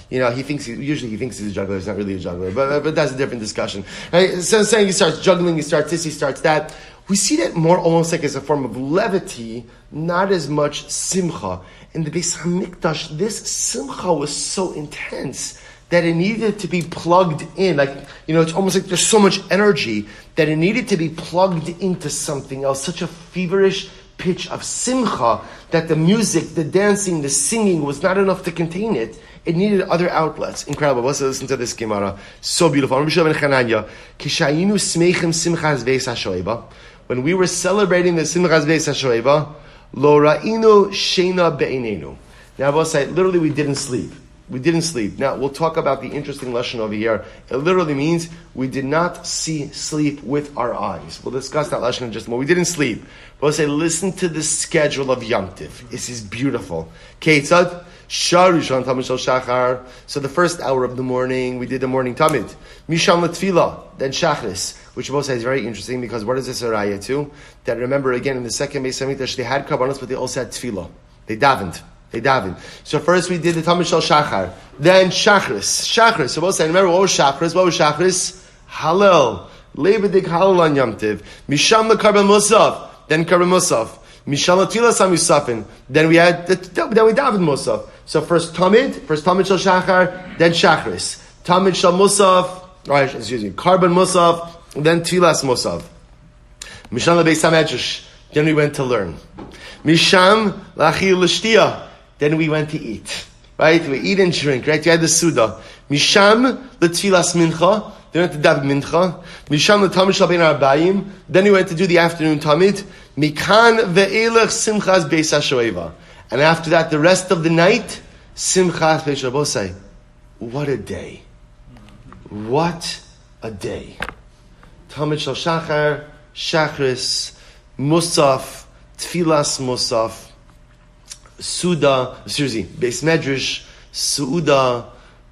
he thinks he's a juggler. He's not really a juggler, but that's a different discussion. Right? So saying he starts juggling, he starts this, he starts that. We see that more almost as a form of levity, not as much simcha. In the Beis Hamikdash, this simcha was so intense that it needed to be plugged in. It's almost like there's so much energy that it needed to be plugged into something else. Such a feverish pitch of simcha that the music, the dancing, the singing was not enough to contain it. It needed other outlets. Incredible. Let's listen to this Gemara. So beautiful. When we were celebrating the Simchas Beis HaShoeva, lo ra'inu sheina be'einenu. Now I will say, literally we didn't sleep. We didn't sleep. Now we'll talk about the interesting lesson over here. It literally means we did not sleep with our eyes. We'll discuss that lesson in just a moment. We didn't sleep. But we'll say, listen to the schedule of Yom Tiv. This is beautiful. Ketzad, Shar Rishon Tamid Shel Shachar. So the first hour of the morning, we did the morning Tamid. Misham L'Tfilah, then Shachris, which we'll say is very interesting because what is this a raya to? That remember again in the second Beis Hamikdash they had karbanos but they also had Tfilah. They davened. So first we did the Tamid Shel Shachar, then Shachris. So we'll say, remember what was Shachris? Hallel. Lebedik Hallel on Yom Tiv. Misham L'Karban Musaf, then Karban Musaf. Misham L'Tfilah Sam Yusafin. Then we davened Musaf. So first Tamid Shel Shachar, then Shachris. Tamid Shel Musaf, Karban Musaf, then Tfilas Musaf. Misham L'Beis HaMedrash, then we went to learn. Misham L'Achil L'Shtiyah, then we went to eat. Right? We eat and drink, right? We had the Suda. Misham L'Tfilas Mincha, then we went to daven Mincha. Misham L'Tamid Shel Bein Arbayim, then we went to do the afternoon Tamid. Mikan Ve'elech Simchas Beis HaShoeva. And after that, the rest of the night, Simchas Beis HaShoeva. What a day. What a day. Tamid Shel Shachar, Shachris, Musaf, Tfilas Musaf, Beis Medrash, Suuda,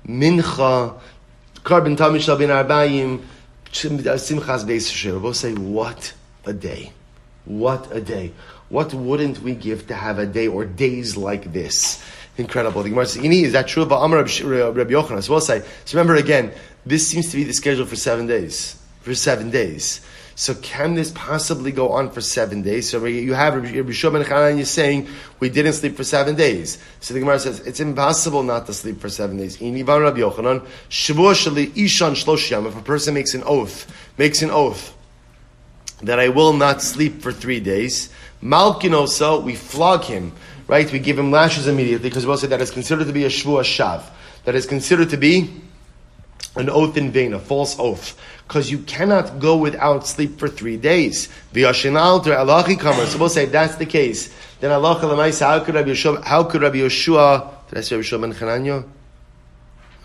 Mincha, Karban Tamish Bin Arbayim, Simchas Beis Shir. We'll say, what a day. What a day. What wouldn't we give to have a day or days like this? Incredible. The Gemara says, is that true? But Amar Rabbi Yochanan. So we'll say, so remember again, this seems to be the schedule for 7 days. For 7 days. So can this possibly go on for 7 days? So you have Rabbi Shimon and Chananya saying, we didn't sleep for 7 days. So the Gemara says, it's impossible not to sleep for 7 days. If a person makes an oath that I will not sleep for 3 days, Malkinosa, we flog him, right? We give him lashes immediately, because we'll say that is considered to be a shvuah shav. That is considered to be an oath in vain, a false oath. Because you cannot go without sleep for 3 days. So we'll say if that's the case, then Allah how could Rabbi Yoshua, did I say Rabbi Shimon and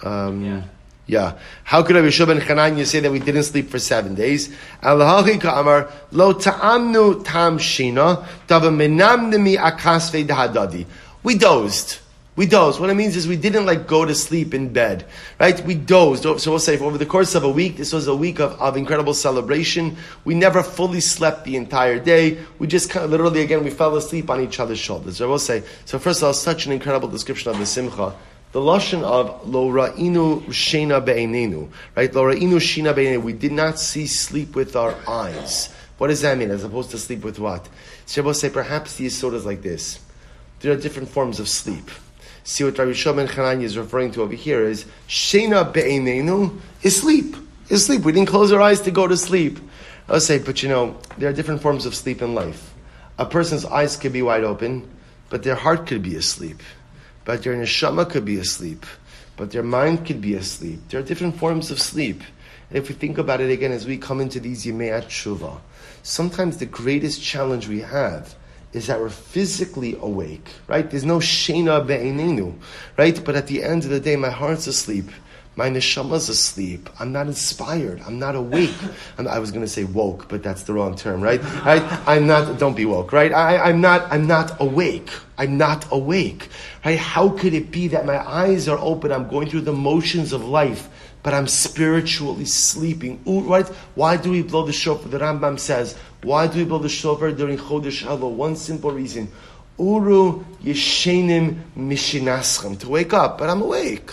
Chananya? Yeah. How could Rabbi Shimon and Chananya say that we didn't sleep for 7 days? Allahi ka'amar lo ta'amnu tam shina tava menamnemi akasve dahadadi. We dozed. What it means is we didn't go to sleep in bed, right? We dozed. So we'll say over the course of a week, this was a week of incredible celebration. We never fully slept the entire day. We just kind of literally, again, we fell asleep on each other's shoulders. So we'll say, so first of all, such an incredible description of the simcha. The lashon of lo ra'inu sheina be'einenu, right? Lo ra'inu sheina be'einenu. We did not see sleep with our eyes. What does that mean? As opposed to sleep with what? So we'll say perhaps the yesod is like this. There are different forms of sleep. See what Rabbi Shimon Chananya is referring to over here is sheina be'einenu is sleep. We didn't close our eyes to go to sleep. I'll say, but there are different forms of sleep in life. A person's eyes could be wide open, but their heart could be asleep. But their neshama could be asleep. But their mind could be asleep. There are different forms of sleep. And if we think about it again, as we come into these Yemei Tshuva, sometimes the greatest challenge we have is that we're physically awake, right? There's no sheina be'einenu, right? But at the end of the day, my heart's asleep. My neshama's asleep. I'm not inspired. I'm not awake. I was going to say woke, but that's the wrong term, right? I'm not, don't be woke, right? I'm not awake. I'm not awake, right? How could it be that my eyes are open? I'm going through the motions of life, but I'm spiritually sleeping, right? Why do we blow the shofar? The Rambam says, why do we blow the shofar during Chodesh Elul? One simple reason. Uru yeshenim mishinaschem. To wake up, but I'm awake.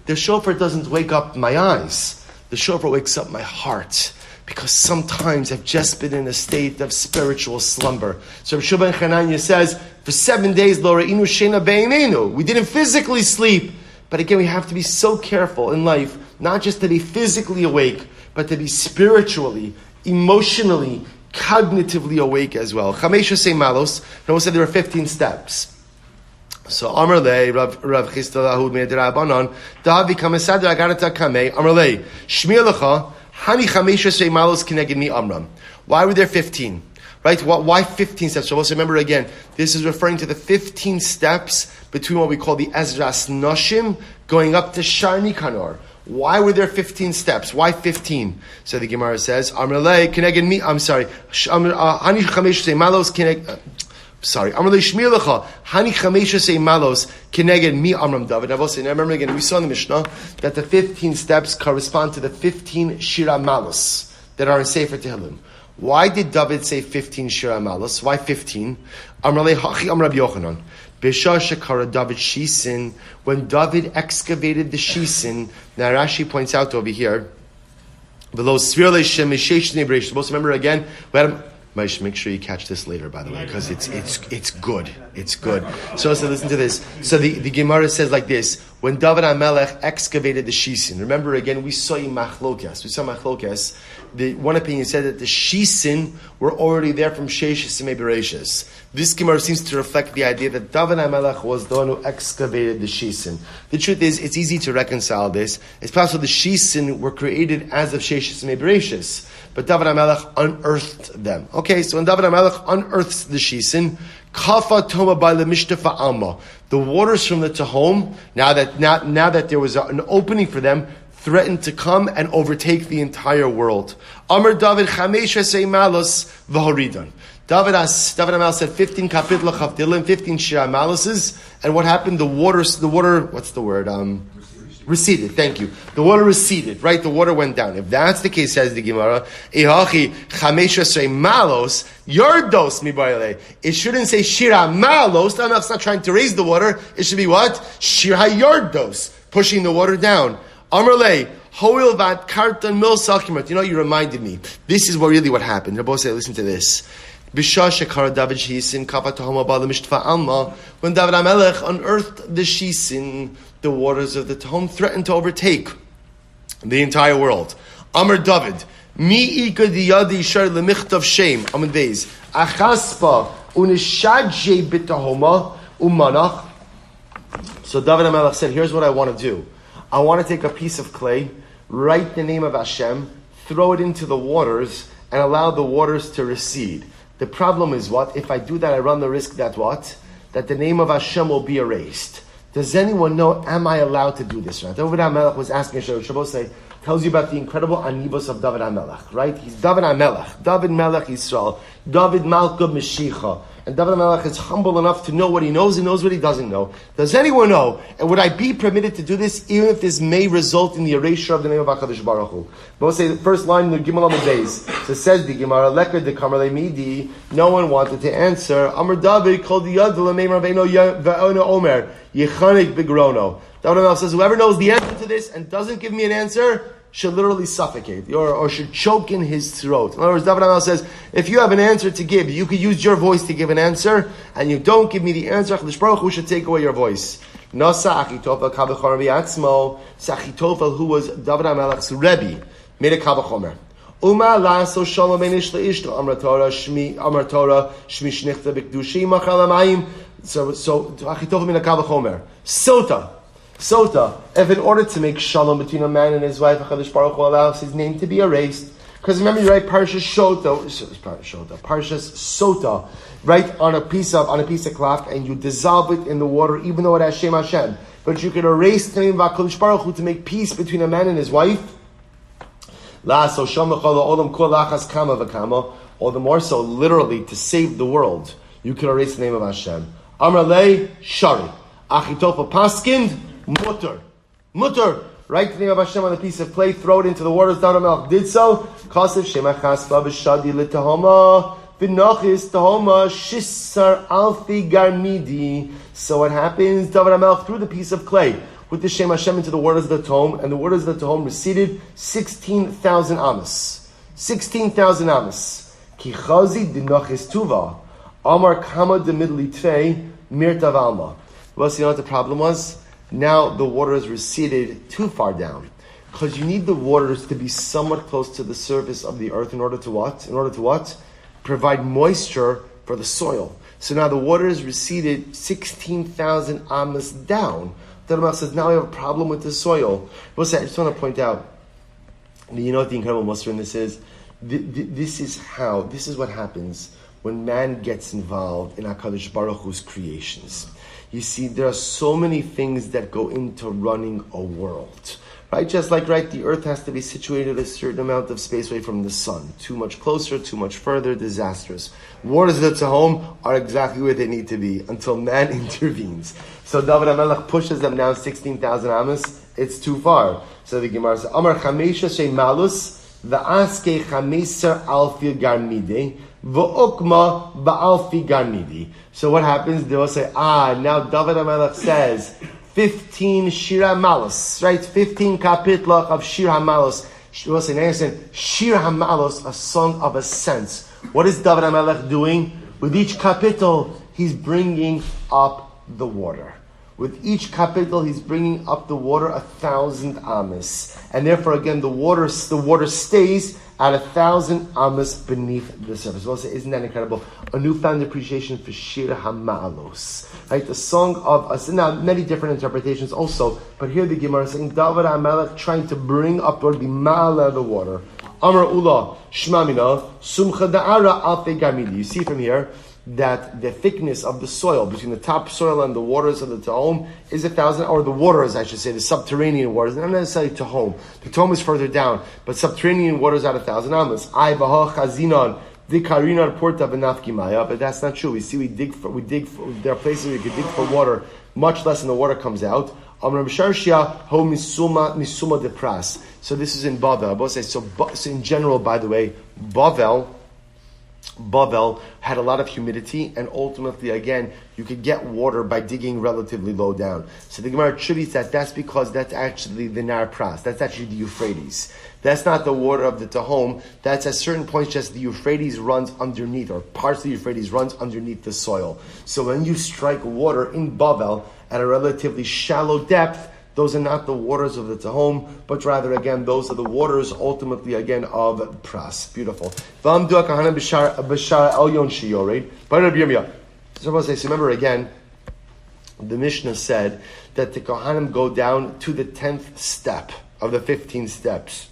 The shofar doesn't wake up my eyes. The shofar wakes up my heart. Because sometimes I've just been in a state of spiritual slumber. So Rabbi Shimon Chananya says, for 7 days, lo re'inu sheina be'einenu. We didn't physically sleep. But again, we have to be so careful in life, not just to be physically awake, but to be spiritually, emotionally, cognitively awake as well. Chamesh say malos. And we'll say there are 15 steps. So Amar Le Rav Chisda Lahud Me'edirabanan Davi Kamesadra Agarata Kamei Amar Le Shmiel Lecha Hani Chamesh say malos Kineged Mi Amram. Why were there 15? Right? Why 15 steps? So let's remember again, this is referring to the 15 steps between what we call the Ezras Noshim going up to Shar Nikanor. Why were there 15 steps? Why 15? So the Gemara says, Amrele Kineged Mi, I'm sorry, Hani Chamesh say malos Kineged, Amrele Shmiel Lecha, Hani Chamesh say malos Kineged Mi Amram David. Now remember again, we saw in the Mishnah that the 15 steps correspond to the 15 Shira Malos that are in Sefer Tehillim. Why did David say 15 Shira Malos? Why 15? Amrele Hachi Amrab Yochanan. Beshar Shekara David Shisin, when David excavated the Shisin, now Rashi points out over here, below Svirle Shem Mishesh Nebresh. Supposed to remember again, make sure you catch this later, by the way, because it's good. It's good. So listen to this. So the Gemara says like this: when David HaMelech excavated the Shisin, remember again, we saw Machlokas. The one opinion said that the Shisin were already there from Sheshis and Bereshis. This Gemara seems to reflect the idea that David HaMelech was the one who excavated the Shisin. The truth is, it's easy to reconcile this. It's possible the Shisin were created as of Sheshis and Bereshis, but David HaMelech unearthed them. Okay, so when David HaMelech unearths the Shisin, Kafa Toma by the Mishtafa Alma, the waters from the Tehom, now that there was an opening for them, threatened to come and overtake the entire world. Amar David Chamesh Esrei Malos V'Horidan. David Amal said 15 kapitel chavdilim, 15 shira maloses, and what happened? The water, what's the word? Receded, thank you. The water receded, right? The water went down. If that's the case, says the Gemara, Ehachi chamesh esrei malos, yardos mibayale. It shouldn't say shira malos, it's not trying to raise the water, it should be what? Shira yardos, pushing the water down. Amarle, hoil vat kartan mil salkimat. You know, you reminded me. This is what happened. Rabbi said, listen to this. When David HaMelech unearthed the Shisin, the waters of the Tahom threatened to overtake the entire world. Amar David, Mi ika diyadi shar lemichtav shem, Amar Beis, Achaspa unishadje bitahoma umanach. So David HaMelech said, here's what I want to do. I want to take a piece of clay, write the name of Hashem, throw it into the waters, and allow the waters to recede. The problem is what? If I do that, I run the risk that what? That the name of Hashem will be erased. Does anyone know, am I allowed to do this? Right? David HaMelech was asking, Shabbos tells you about the incredible anibos of David HaMelech, right? He's David HaMelech, David Melech Yisrael, David Malka Meshicha. And David HaMelech is humble enough to know what he knows and knows what he doesn't know. Does anyone know? And would I be permitted to do this even if this may result in the erasure of the name of HaKadosh Baruch Hu? But say the first line in the Gimel Amud Beis. So says the Gemara, Lekar de Kamarle Midi. No one wanted to answer. Amar David called the Yad L'Meim Rabbeinu Ve'ona Omer Yechanik Bigrono. David HaMelech says, whoever knows the answer to this and doesn't give me an answer should literally suffocate or should choke in his throat. In other words, David HaMelech says, if you have an answer to give, you could use your voice to give an answer, and you don't give me the answer, HaKadosh Baruch Hu should take away your voice. Nasa Achitofel Kavachor V'Yatzmo, Achitofel, who was David HaMelech's Rebbe, made a Kavachomer. Uma laso shalom einish leishto Amar Torah Shmi shnichta b'kedushi machal hamayim. So Achitofel made a Kavachomer. Sota, if in order to make shalom between a man and his wife, HaKadosh Baruch Hu allows his name to be erased. Because remember, you write Parshas Sota, right, on a piece of cloth, and you dissolve it in the water, even though it has Shem Hashem. But you can erase the name of HaKadosh Baruch Hu to make peace between a man and his wife. All the more so, literally, to save the world, you can erase the name of Hashem. Amar lei shari. Achitofel paskind. Mutter. Write the name of Hashem on a piece of clay, throw it into the waters. David HaMelech did so. Kasev Shema Chaspa V'Shadi L'Tahoma V'Nochis Tahoma Shisar Alfi Garmidi. So what happens? David HaMelech threw the piece of clay with the Shem Hashem into the waters of the Tahom, and the waters of the Tahom receded 16,000 amas. 16,000 amas. Ki Chazi D'Nochis Tuva Amar Kama D'Midli Tvei Mirtav Alma. Well, so you know what the problem was? Now the water has receded too far down. Because you need the waters to be somewhat close to the surface of the earth in order to what? Provide moisture for the soil. So now the water has receded 16,000 amas down. The Rambam says, now we have a problem with the soil. I just want to point out, you know what the incredible muster in this is? This is what happens when man gets involved in HaKadosh Baruch Hu's creations. You see, there are so many things that go into running a world. Right? Just like, the earth has to be situated a certain amount of space away from the sun. Too much closer, too much further, disastrous. Waters that to home are exactly where they need to be until man intervenes. So David HaMelech pushes them down 16,000 amas. It's too far. So the Gemara says, Amar Chamesha Shei Malus, V'aske Chameser Alfi Garmide, V'okma Ba'alfi Garmidi. So what happens? They will say, now David HaMelech says 15 Shira Malos, right? 15 kapitla of Shira Malos. She will say, Shira Malos, a song of ascents. What is David HaMelech doing? With each kapitel, he's bringing up the water. With each kapitel, he's bringing up the water 1,000 amas. And therefore, again, the water stays at 1,000 amas beneath the surface. We'll say, isn't that incredible? A newfound appreciation for Shir HaMa'alos. Right? The song of us. Now, many different interpretations also, but here the Gemara is saying, David HaMelech trying to bring upward the ma'ala, the water. Amar Ula, Shmamina, Sumcha Da'ara Alfe Gamidi. You see from here, that the thickness of the soil between the top soil and the waters of the Tahom is 1,000, or the waters, I should say, the subterranean waters, not necessarily Tahom. The Tahom is further down, but subterranean waters at 1,000 amas. But that's not true. We see we dig. There are places where you can dig for water much less than the water comes out. So this is in Bavel. So in general, by the way, Bavel had a lot of humidity, and ultimately, again, you could get water by digging relatively low down. So the Gemara attributes that's because that's actually the Nar Pras. That's actually the Euphrates. That's not the water of the Tahom. That's at certain points just the Euphrates runs underneath, or parts of the Euphrates runs underneath the soil. So when you strike water in Bavel at a relatively shallow depth, those are not the waters of the Tahom, but rather, again, those are the waters, ultimately, again, of Pras. Beautiful. So remember, again, the Mishnah said that the Kohanim go down to the 10th step of the 15 steps.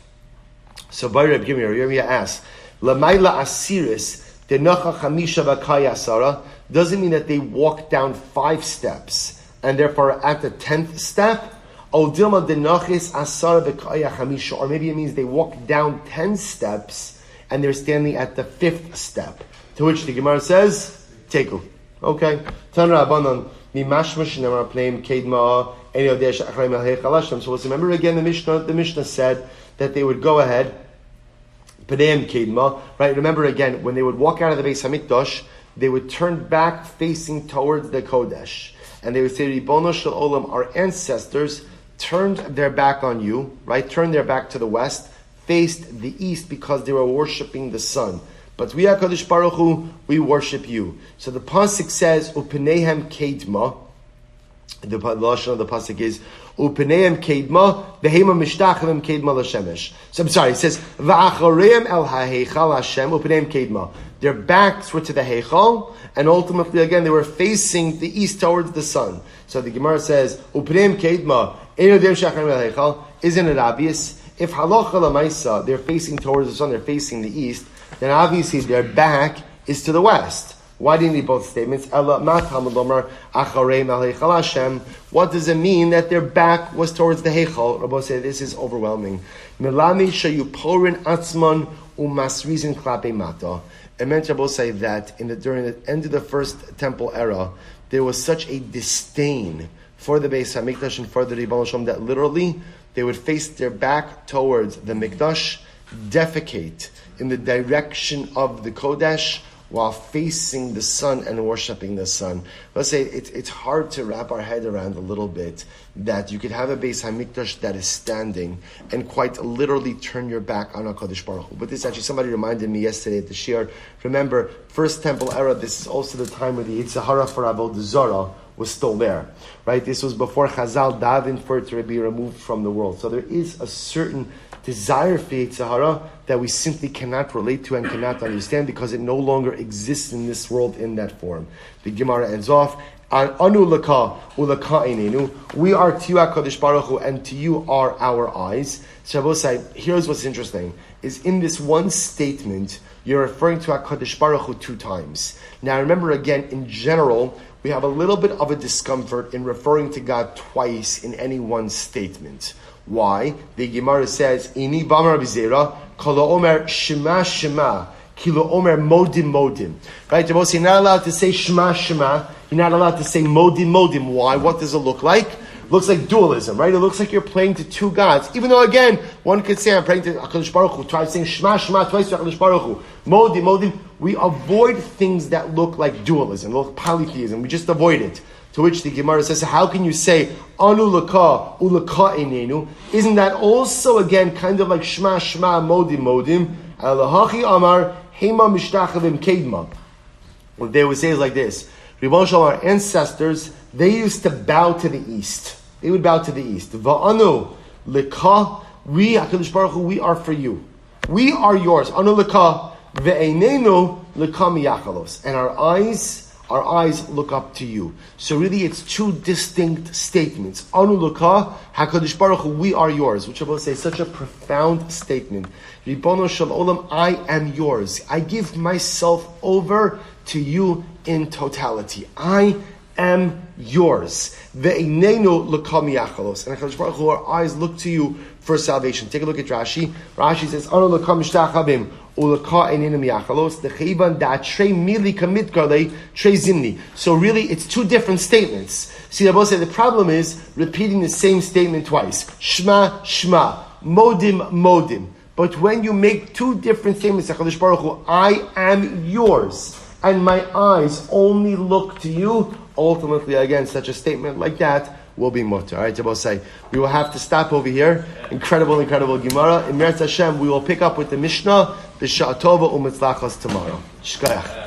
So Rabbi Yirmiyah asks, Lamaila Asiris, Denocha Chamisha Vakayasara, doesn't mean that they walk down 5 steps, and therefore at the 10th step, or maybe it means they walk down 10 steps and they're standing at the 5th step. To which the Gemara says, Teku. Okay. So let's remember again the Mishnah said that they would go ahead, right? Remember again, when they would walk out of the Beis HaMikdash, they would turn back facing towards the Kodesh. And they would say, Ribono Shel Olam, our ancestors turned their back on you, right? Turned their back to the west, faced the east because they were worshipping the sun. But we, HaKadosh Baruch Hu, we worship you. So the pasuk says, Upenehem Kedma. The lashon of the pasuk is, Upenehem Kedma, Vehema Mishtachavim Kedma Lashemesh. So I'm sorry, it says, Va'achareim El HaHeichal Hashem, Upenehem Kedma. Their backs were to the Heichal, and ultimately, again, they were facing the east towards the sun. So the Gemara says, Upenehem Kedma, isn't it obvious? If halacha lamaisa, they're facing towards the sun, they're facing the east, then obviously their back is to the west. Why do you need both statements? What does it mean that their back was towards the Heichal? Rabbi said this is overwhelming. It meant Rabbi say that during the end of the first temple era, there was such a disdain for the Beis HaMikdash and for the Ribono Shel Olam that literally they would face their back towards the Mikdash, defecate in the direction of the Kodesh while facing the sun and worshipping the sun. Let's say it's hard to wrap our head around a little bit that you could have a Beis HaMikdash that is standing and quite literally turn your back on HaKadosh Baruch Hu. But this actually, somebody reminded me yesterday at the Shir. Remember, First Temple era, this is also the time where the Zecharya for Avodah Zarah was still there, right? This was before Chazal davened for it to be removed from the world. So there is a certain desire for Zecharya that we simply cannot relate to and cannot understand because it no longer exists in this world in that form. The Gemara ends off, Anu laka ulaka einenu. We are to you, HaKadosh Baruch Hu, and to you are our eyes. Shabbosai, here's what's interesting, is in this one statement, you're referring to HaKadosh Baruch Hu 2 times. Now remember again, in general, we have a little bit of a discomfort in referring to God twice in any one statement. Why? The Gemara says, Ini bamar bizera, kala omer shema shema, kilo omer modim modim. Right? You're not allowed to say shema shema, you're not allowed to say modim modim. Why? What does it look like? It looks like dualism, right? It looks like you're praying to 2 gods. Even though, again, one could say, I'm praying to HaKadosh Baruch Hu, try saying shema shema twice to HaKadosh Baruch Hu. Modim modim. We avoid things that look like dualism, look polytheism. We just avoid it. To which the Gemara says, how can you say, Anu laka, ulaka einenu? Isn't that also, again, kind of like Shema, Shema, Modim, Modim? Alahachi Amar, Hema Mishtachavim Kedma. What they would say is like this. Ribono Shel Olam, our ancestors, they used to bow to the east. They would bow to the east. Va'anu laka, we, HaKadosh Baruch Hu, we are for you. We are yours. Anu laka, ve'einenu laka miyachalos. And our eyes look up to you. So really it's 2 distinct statements. Anu laka, HaKadosh Baruch Hu, we are yours. Which I will say is such a profound statement. Ribono Shel Olam, I am yours. I give myself over to you in totality. I am yours. Ve'einenu l'kam yachalos. And HaKadosh Baruch Hu, our eyes look to you for salvation. Take a look at Rashi. Rashi says, Anu l'kam mishtachavim u'l'ka einenu yachalos l'cheivan da'atrei mili kamitkar trei zimni. So really, it's two different statements. See, I will say the problem is repeating the same statement twice. Shma, shma. Modim, modim. But when you make two different statements, HaKadosh Baruch Hu, I am yours, and my eyes only look to you, ultimately, again, such a statement like that will be mutter. All right, Jabal say, we will have to stop over here. Incredible, incredible Gemara. In Meretz Hashem, we will pick up with the Mishnah, B'Sha'ah Tova U'Mitzlachos tomorrow. Shkoyach.